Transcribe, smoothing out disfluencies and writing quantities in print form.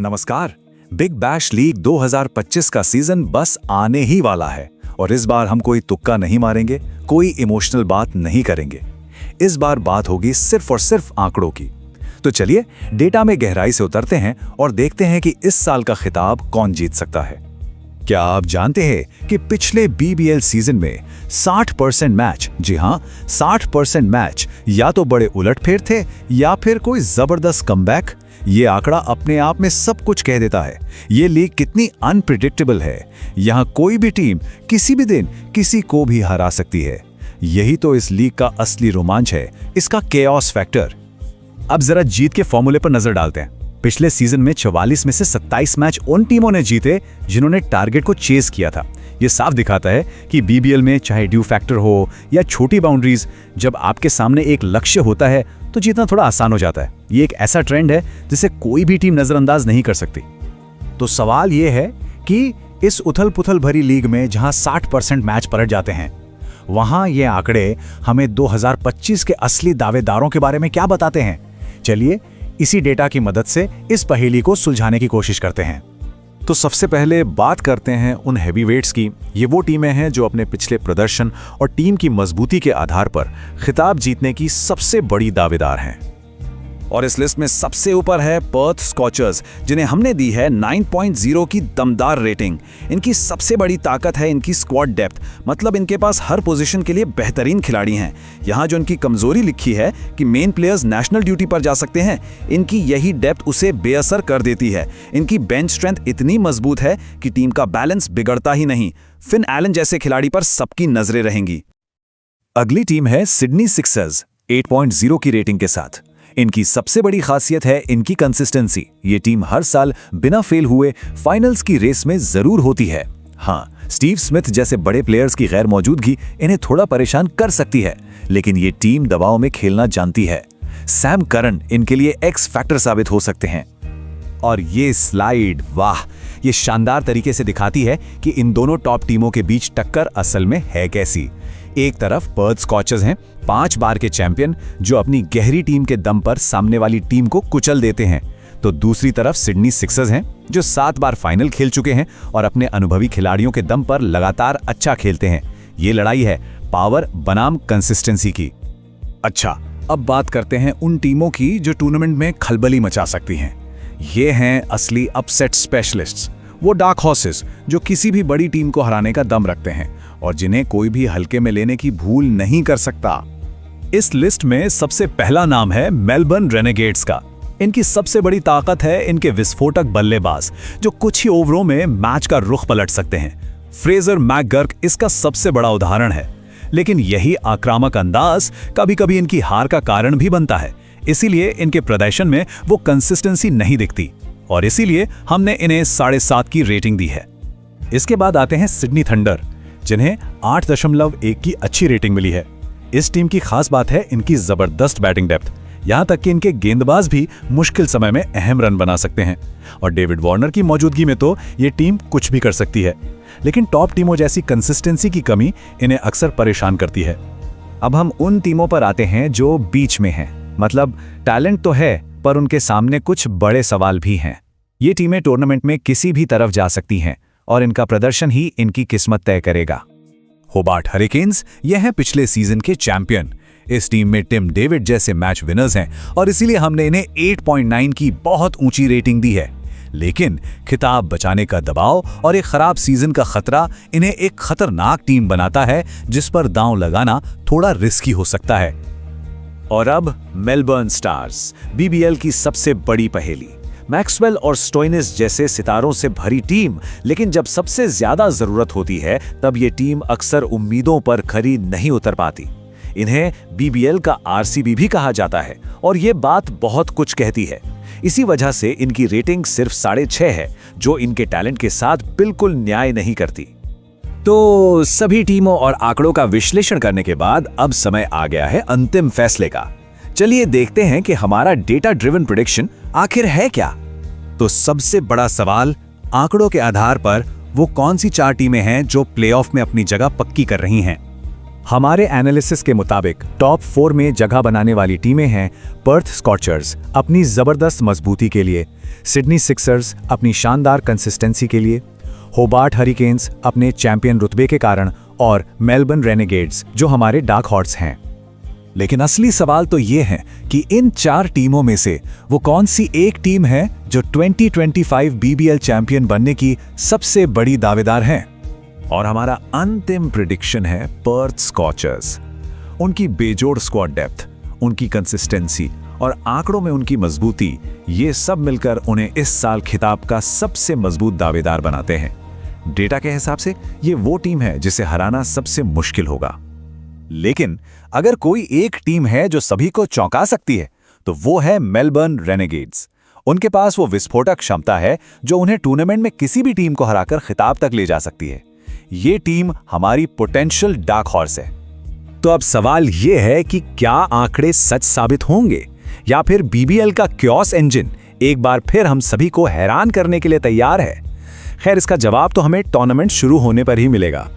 नमस्कार। Big bash league 2025 का season बस आने ही वाला है और इस बार हम कोई तुक्का नहीं मारेंगे, कोई इमोशनल बात नहीं करेंगे। इस बार बात होगी सिर्फ और सिर्फ आंकड़ों की। तो चलिए डेटा में गहराई से उतरते हैं और देखते हैं कि इस साल का खिताब कौन जीत सकता है। क्या आप जानते हैं कि पिछले बीबीएल सीजन में 60% मैच, जी हां 60% मैच या तो बड़े उलटफेर थे या फिर कोई जबरदस्त कमबैक। ये आंकड़ा अपने आप में सब कुछ कह देता है। ये लीग कितनी अनप्रिडिक्टेबल है। यहां कोई भी टीम किसी भी दिन किसी को भी हरा सकती है। यही तो इस लीग का असली रोमांच है, इसका केओस फैक्टर। अब जरा जीत के फॉर्मूले पर नजर डालते हैं। पिछले सीजन में 44 में से 27 मैच उन टीमों ने जीते जिन्होंने टारगेट को चेस किया था। ये साफ दिखाता है कि बीबीएल में चाहे ड्यू फैक्टर हो या छोटी बाउंड्रीज, जब आपके सामने एक लक्ष्य होता है तो जीतना थोड़ा आसान हो जाता है। ये एक ऐसा ट्रेंड है जिसे कोई भी टीम नजरअंदाज नहीं कर सकती। तो सवाल ये है कि इस उथल-पुथल भरी लीग में जहां 60% मैच पलट जाते हैं, वहां ये आंकड़े हमें 2025 के असली दावेदारों के बारे में क्या बताते हैं। चलिए इसी डेटा की मदद से इस पहेली को सुलझाने की कोशिश करते हैं। तो सबसे पहले बात करते हैं उन हैवीवेट्स की। ये वो टीमें हैं जो अपने पिछले प्रदर्शन और टीम की मजबूती के आधार पर खिताब जीतने की सबसे बड़ी दावेदार हैं। और इस लिस्ट में सबसे ऊपर है पर्थ स्कॉचर्स, जिन्हें हमने दी है 9.0 की दमदार रेटिंग। इनकी सबसे बड़ी ताकत है इनकी स्क्वाड डेप्थ, मतलब इनके पास हर पोजीशन के लिए बेहतरीन खिलाड़ी हैं। यहाँ जो इनकी कमजोरी लिखी है कि मेन प्लेयर्स नेशनल ड्यूटी पर जा सकते हैं, इनकी यही डेप्थ उसे बेअसर कर देती है। इनकी बेंच स्ट्रेंथ इतनी मजबूत है कि टीम का बैलेंस बिगड़ता ही नहीं। फिन एलन जैसे खिलाड़ी पर सबकी नजरें रहेंगी। अगली टीम है सिडनी सिक्सर्स 8.0 की रेटिंग के साथ। इनकी सबसे बड़ी खासियत है इनकी कंसिस्टेंसी। ये टीम हर साल बिना फेल हुए फाइनल्स की रेस में जरूर होती है। हाँ, स्टीव स्मिथ जैसे बड़े प्लेयर्स की गैर मौजूदगी इन्हें थोड़ा परेशान कर सकती है, लेकिन ये टीम दबाव में खेलना जानती है। सैम करन इनके लिए एक्स फैक्टर साबित हो सकते हैं। और ये स्लाइड, वाह, ये शानदार तरीके से दिखाती है कि इन दोनों टॉप टीमों के बीच टक्कर असल में है कैसी। एक तरफ पर्थ स्कॉचर्स हैं, 5 बार के चैंपियन, जो अपनी गहरी टीम के दम पर सामने वाली टीम को कुचल देते हैं। तो दूसरी तरफ सिडनी सिक्सर्स हैं, जो 7 बार फाइनल खेल चुके हैं और अपने अनुभवी खिलाड़ियों के दम पर लगातार अच्छा खेलते हैं। ये लड़ाई है पावर बनाम कंसिस्टेंसी की। अच्छा, अब बात करते हैं उन टीमों की जो टूर्नामेंट में खलबली मचा सकती हैं। ये हैं असली अपसेट स्पेशलिस्ट्स, वो डार्क हॉर्सेस जो किसी भी बड़ी टीम को हराने का दम रखते हैं और जिन्हें कोई भी हल्के में लेने की भूल नहीं कर सकता। इस लिस्ट में सबसे पहला नाम है मेलबर्न रेनेगेड्स का। इनकी सबसे बड़ी ताकत है इनके विस्फोटक बल्लेबाज, जो कुछ ही ओवरों में मैच का रुख पलट सकते हैं। फ्रेजर मैकगर्क इसका सबसे बड़ा उदाहरण है। लेकिन यही आक्रामक अंदाज कभी-कभी इनकी हार का कारण भी बनता है। इसीलिए इनके प्रदर्शन में वो कंसिस्टेंसी नहीं दिखती और इसीलिए हमने इन्हें 7.5 की रेटिंग दी है। इसके बाद आते हैं सिडनी थंडर, जिन्हें 8.1 की अच्छी रेटिंग मिली है। इस टीम की खास बात है इनकी जबरदस्त बैटिंग डेप्थ। यहां तक कि इनके गेंदबाज भी मुश्किल समय में अहम रन बना सकते हैं और डेविड वार्नर की मौजूदगी में तो ये टीम कुछ भी कर सकती है। लेकिन टॉप टीमों जैसी कंसिस्टेंसी की कमी इन्हें अक्सर परेशान करती है। अब हम उन टीमों पर आते हैं जो बीच में हैं, मतलब टैलेंट तो है पर उनके सामने कुछ बड़े सवाल भी हैं। ये टीमें टूर्नामेंट में किसी भी तरफ जा सकती हैं और इनका प्रदर्शन ही इनकी किस्मत तय करेगा। होबार्ट हरिकेन्स, यह है पिछले सीजन के चैंपियन। इस टीम में टिम डेविड जैसे मैच विनर्स हैं और इसीलिए हमने इन्हें 8.9 की बहुत ऊंची रेटिंग दी है। लेकिन खिताब बचाने का दबाव और एक खराब सीजन का खतरा इन्हें एक खतरनाक टीम बनाता है जिस पर दांव लगाना थोड़ा रिस्की हो सकता है। और अब मेलबर्न स्टार्स, बीबीएल की सबसे बड़ी पहेली। मैक्सवेल और स्टोइनिस जैसे सितारों से भरी टीम, लेकिन जब सबसे ज्यादा जरूरत होती है तब ये टीम अक्सर उम्मीदों पर खरी नहीं उतर पाती। इन्हें बीबीएल का आरसीबी भी कहा जाता है और ये बात बहुत कुछ कहती है। इसी वजह से इनकी रेटिंग सिर्फ 6.5 है, जो इनके टैलेंट के साथ बिल्कुल न्याय नहीं करती। तो सभी टीमों और आंकड़ों का विश्लेषण करने के बाद अब समय आ गया है अंतिम फैसले का। चलिए देखते हैं कि हमारा डेटा ड्रिवन प्रेडिक्शन आखिर है क्या। तो सबसे बड़ा सवाल, आंकड़ों के आधार पर वो कौन सी 4 टीमें हैं जो प्लेऑफ में अपनी जगह पक्की कर रही हैं। हमारे एनालिसिस के मुताबिक टॉप 4 में जगह बनाने वाली टीमें हैं पर्थ स्कॉचर्स अपनी जबरदस्त मजबूती के लिए, सिडनी सिक्सर्स अपनी शानदार कंसिस्टेंसी के लिए, होबार्ट हरिकेन्स अपने चैंपियन रुतबे के कारण और मेलबर्न रेनेगेड्स जो हमारे डार्क हॉर्स हैं। लेकिन असली सवाल तो ये है कि इन 4 टीमों में से वो कौन सी एक टीम है जो 2025 बीबीएल चैंपियन बनने की सबसे बड़ी दावेदार है। और हमारा अंतिम प्रिडिक्शन है पर्थ स्कॉचर्स। उनकी बेजोड़ स्क्वाड डेप्थ, उनकी कंसिस्टेंसी और आंकड़ों में उनकी मजबूती, ये सब मिलकर उन्हें इस साल खिताब का सबसे मजबूत दावेदार बनाते हैं। डेटा के हिसाब से ये वो टीम है जिसे हराना सबसे मुश्किल होगा। लेकिन अगर कोई एक टीम है जो सभी को चौंका सकती है तो वो है मेलबर्न रेनेगेड्स। उनके पास वो विस्फोटक क्षमता है जो उन्हें टूर्नामेंट में किसी भी टीम को हराकर खिताब तक ले जा सकती है। ये टीम हमारी पोटेंशियल डार्क हॉर्स है। तो अब सवाल ये है कि क्या आंकड़े सच साबित होंगे या फिर बीबीएल का क्योस इंजन एक बार फिर हम सभी को हैरान करने के लिए तैयार है। खैर, इसका जवाब तो हमें टूर्नामेंट शुरू होने पर ही मिलेगा।